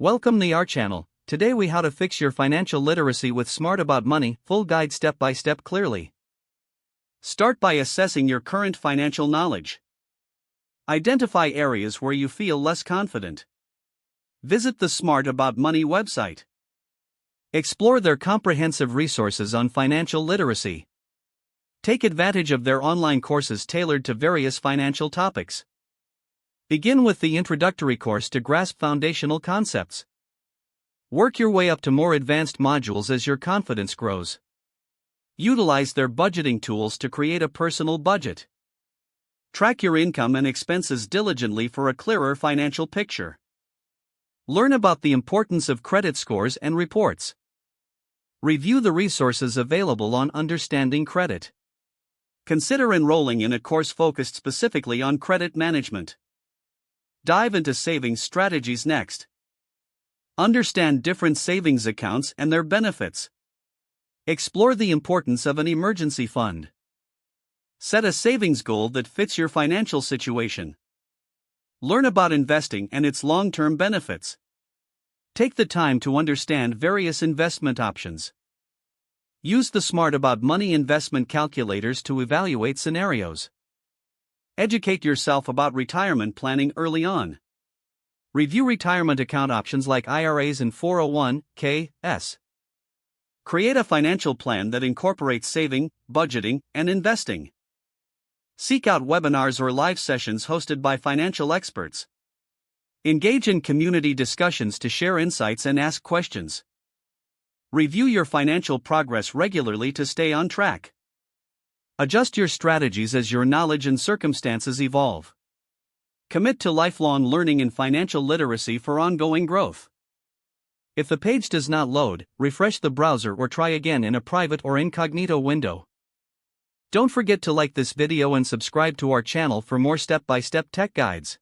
Welcome to our channel. Today we how to fix your financial literacy with Smart About Money, full guide step by step clearly. Start by assessing your current financial knowledge. Identify areas where you feel less confident. Visit the Smart About Money website. Explore their comprehensive resources on financial literacy. Take advantage of their online courses tailored to various financial topics. Begin with the introductory course to grasp foundational concepts. Work your way up to more advanced modules as your confidence grows. Utilize their budgeting tools to create a personal budget. Track your income and expenses diligently for a clearer financial picture. Learn about the importance of credit scores and reports. Review the resources available on understanding credit. Consider enrolling in a course focused specifically on credit management. Dive into savings strategies next. Understand different savings accounts and their benefits. Explore the importance of an emergency fund. Set a savings goal that fits your financial situation. Learn about investing and its long-term benefits. Take the time to understand various investment options. Use the Smart About Money investment calculators to evaluate scenarios. Educate yourself about retirement planning early on. Review retirement account options like IRAs and 401(k)s. Create a financial plan that incorporates saving, budgeting, and investing. Seek out webinars or live sessions hosted by financial experts. Engage in community discussions to share insights and ask questions. Review your financial progress regularly to stay on track. Adjust your strategies as your knowledge and circumstances evolve. Commit to lifelong learning and financial literacy for ongoing growth. If the page does not load, refresh the browser or try again in a private or incognito window. Don't forget to like this video and subscribe to our channel for more step-by-step tech guides.